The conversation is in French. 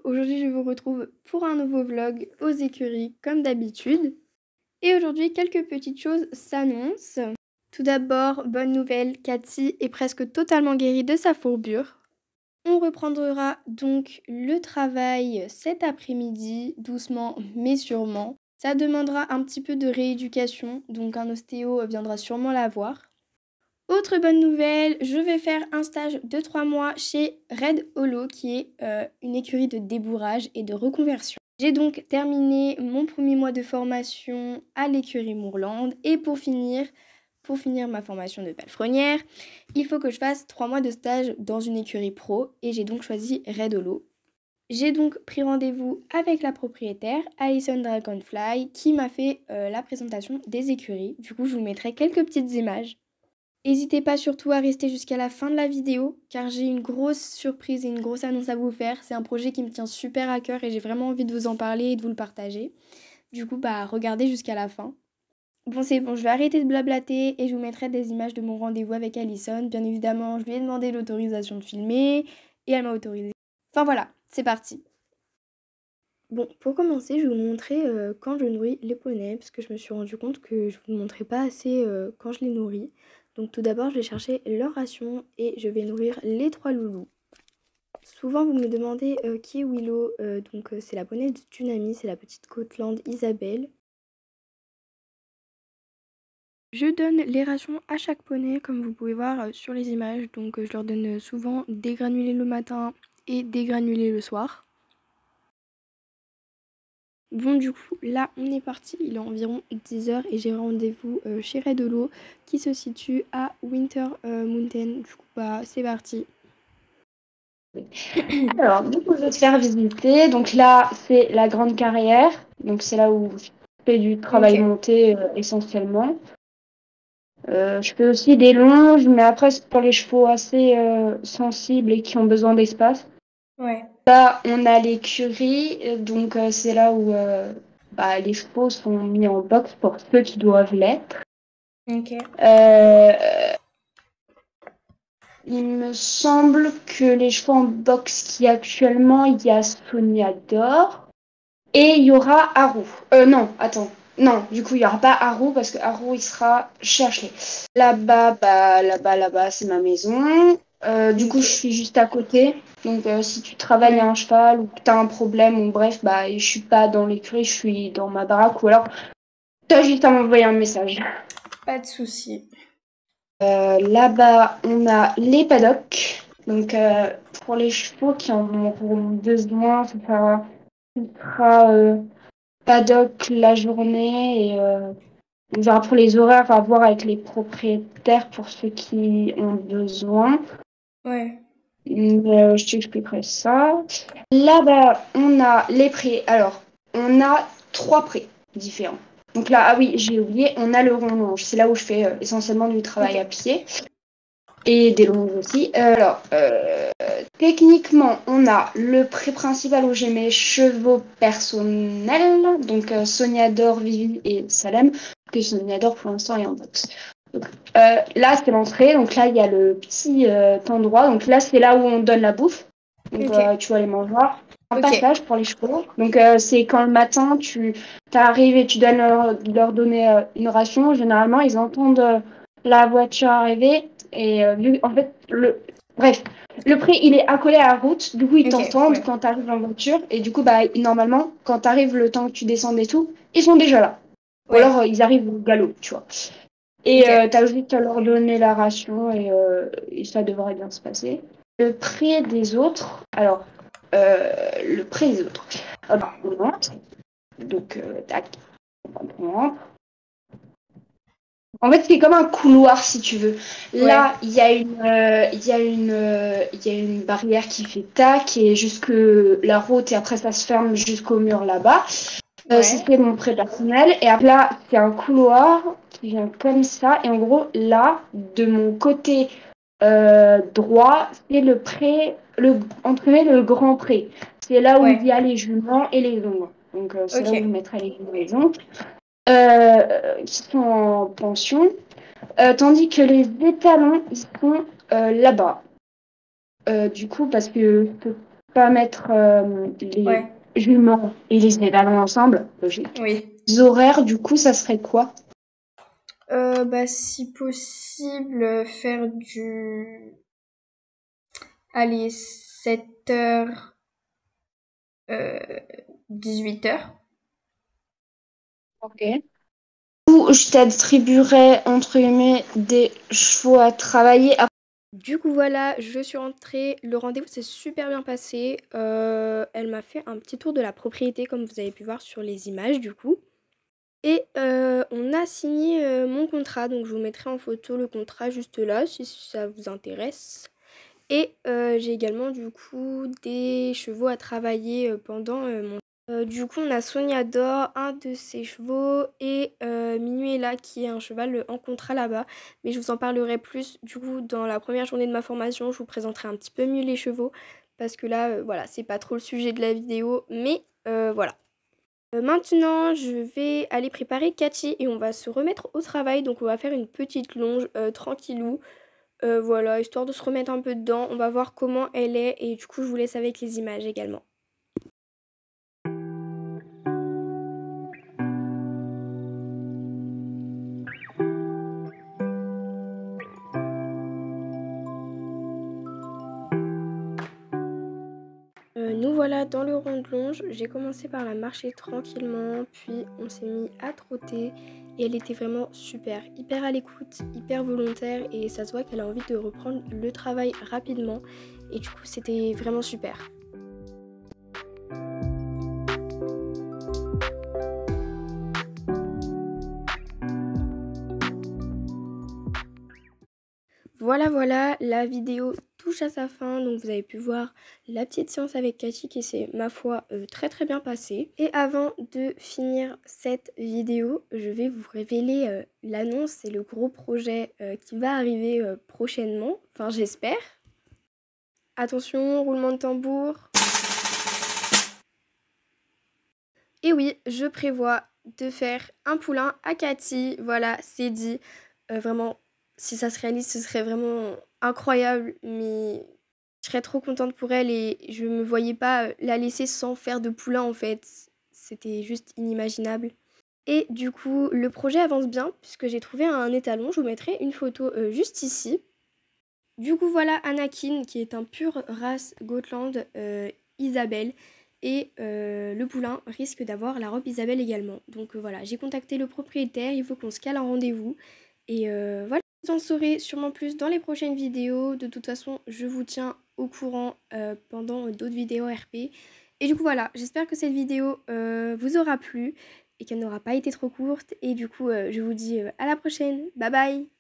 aujourd'hui je vous retrouve pour un nouveau vlog aux écuries comme d'habitude. Et aujourd'hui quelques petites choses s'annoncent. Tout d'abord, bonne nouvelle, Cathy est presque totalement guérie de sa fourbure. On reprendra donc le travail cet après-midi, doucement mais sûrement. Ça demandera un petit peu de rééducation, donc un ostéo viendra sûrement la voir. Autre bonne nouvelle, je vais faire un stage de 3 mois chez Red Hollow qui est une écurie de débourrage et de reconversion. J'ai donc terminé mon premier mois de formation à l'écurie Moorland et pour finir ma formation de palefrenière, il faut que je fasse 3 mois de stage dans une écurie pro et j'ai donc choisi Red Hollow. J'ai donc pris rendez-vous avec la propriétaire, Alison Dragonfly, qui m'a fait la présentation des écuries. Du coup, je vous mettrai quelques petites images. N'hésitez pas surtout à rester jusqu'à la fin de la vidéo car j'ai une grosse surprise et une grosse annonce à vous faire. C'est un projet qui me tient super à cœur et j'ai vraiment envie de vous en parler et de vous le partager. Du coup, regardez jusqu'à la fin. Bon, c'est bon, je vais arrêter de blablater et je vous mettrai des images de mon rendez-vous avec Alison. Bien évidemment, je lui ai demandé l'autorisation de filmer et elle m'a autorisé. Enfin voilà, c'est parti. Bon, pour commencer, je vais vous montrer quand je nourris les poneys parce que je me suis rendu compte que je ne vous montrais pas assez quand je les nourris. Donc tout d'abord, je vais chercher leur ration et je vais nourrir les 3 loulous. Souvent, vous me demandez qui est Willow. C'est la poney d'une amie, c'est la petite Côtelande Isabelle. Je donne les rations à chaque poney, comme vous pouvez voir sur les images. Donc je leur donne souvent des granulés le matin et des granulés le soir. Bon, du coup, là, on est parti. Il est environ 10h et j'ai rendez-vous chez Red Hollow qui se situe à Winter Mountain. Du coup, c'est parti. Alors, du coup, je vais te faire visiter. Donc là, c'est la grande carrière. Donc, c'est là où je fais du travail monté essentiellement. Je fais aussi des longes, mais après, c'est pour les chevaux assez sensibles et qui ont besoin d'espace. Ouais. Là, on a l'écurie. Donc, c'est là où les chevaux sont mis en box pour ceux qui doivent l'être. Ok. Il me semble que les chevaux en box qui actuellement, il y a Sonia d'Or. Et il y aura Haru. Non, attends. Non, du coup, il n'y aura pas Haru parce que Haru, il sera chez Ashley. Là-bas, c'est ma maison. Du coup, je suis juste à côté. Donc, si tu travailles à un cheval ou que tu as un problème, ou bref, je suis pas dans l'écurie, je suis dans ma baraque. Ou alors, tu as juste à m'envoyer un message. Pas de souci. Là-bas, on a les paddocks. Donc, pour les chevaux qui en auront besoin, ça sera paddock la journée et on verra pour les horaires, à voir avec les propriétaires pour ceux qui ont besoin. Ouais. Mais, je t'expliquerai ça. Là-bas, on a les prés. Alors, on a 3 prés différents. Donc là, ah oui, j'ai oublié, on a le rond-longe. C'est là où je fais essentiellement du travail à pied. Et des longes aussi. Techniquement, on a le pré principal où j'ai mes chevaux personnels. Donc, Sonia Dor, Vivi et Salem. Que Sonia Dor, pour l'instant, est en box. Donc, là, c'est l'entrée. Donc là, il y a le petit endroit. Donc là, c'est là où on donne la bouffe. Donc, tu vois les mangeoires. Un passage pour les chevaux. Donc, c'est quand le matin, tu arrives et tu donnes leur donner une ration. Généralement, ils entendent la voiture arriver. Et en fait, le pré, il est accolé à la route. Du coup, ils t'entendent quand tu arrives en voiture. Et du coup, normalement, quand tu arrives, le temps que tu descendes et tout, ils sont déjà là. Ou alors, ils arrivent au galop, tu vois. Et tu as juste à leur donner la ration et ça devrait bien se passer. Le pré des autres. Alors, le pré des autres. On entre. Donc, tac. On rentre. En fait, c'est comme un couloir, si tu veux. Là, il y a une barrière qui fait tac et jusque la route et après ça se ferme jusqu'au mur là-bas. C'était mon pré personnel et après là, c'est un couloir qui vient comme ça et en gros là, de mon côté droit, c'est le pré, entre guillemets, le grand pré. C'est là où il y a les juments et les ongles. Donc c'est là où je mettrai les juments et les ongles. Qui sont en pension. Tandis que les étalons, ils sont là-bas. Du coup, parce que je peux pas mettre les Ouais, juments et les étalons ensemble. Logique. oui. Les horaires, du coup, ça serait quoi? Bah, si possible, faire du... Allez, 7h, 18h. Ok. Ou je t'attribuerais, entre guillemets, des chevaux à travailler. Du coup, voilà, je suis rentrée. Le rendez-vous s'est super bien passé. Elle m'a fait un petit tour de la propriété, comme vous avez pu voir sur les images, du coup. Et on a signé mon contrat. Donc, je vous mettrai en photo le contrat juste là, si ça vous intéresse. Et j'ai également, du coup, des chevaux à travailler pendant mon... Du coup, on a Sonia d'Or, un de ses chevaux, et Minuela, qui est un cheval en contrat là-bas. Mais je vous en parlerai plus, du coup, dans la première journée de ma formation. Je vous présenterai un petit peu mieux les chevaux, parce que là, voilà, c'est pas trop le sujet de la vidéo. Mais voilà. Maintenant, je vais aller préparer Cathy et on va se remettre au travail. Donc, on va faire une petite longe tranquillou. Voilà, histoire de se remettre un peu dedans. On va voir comment elle est et du coup, je vous laisse avec les images également. Nous voilà dans le rond de longe. J'ai commencé par la marcher tranquillement, puis on s'est mis à trotter et elle était vraiment super, hyper à l'écoute, hyper volontaire et ça se voit qu'elle a envie de reprendre le travail rapidement et du coup c'était vraiment super. Voilà, la vidéo touche à sa fin, donc vous avez pu voir la petite séance avec Cathy qui s'est, ma foi, très bien passée. Et avant de finir cette vidéo, je vais vous révéler l'annonce et le gros projet qui va arriver prochainement, enfin j'espère. Attention, roulement de tambour. Et oui, je prévois de faire un poulain à Cathy, voilà, c'est dit. Vraiment, si ça se réalise, ce serait vraiment incroyable, mais je serais trop contente pour elle et je me voyais pas la laisser sans faire de poulain en fait. C'était juste inimaginable. Et du coup, le projet avance bien puisque j'ai trouvé un étalon. Je vous mettrai une photo juste ici. Du coup, voilà Anakin qui est un pur race Gotland Isabelle. Et le poulain risque d'avoir la robe Isabelle également. Donc voilà, j'ai contacté le propriétaire, il faut qu'on se cale un rendez-vous. Et voilà, vous en saurez sûrement plus dans les prochaines vidéos. De toute façon, je vous tiens au courant pendant d'autres vidéos RP. Et du coup voilà, j'espère que cette vidéo vous aura plu et qu'elle n'aura pas été trop courte. Et du coup, je vous dis à la prochaine. Bye bye!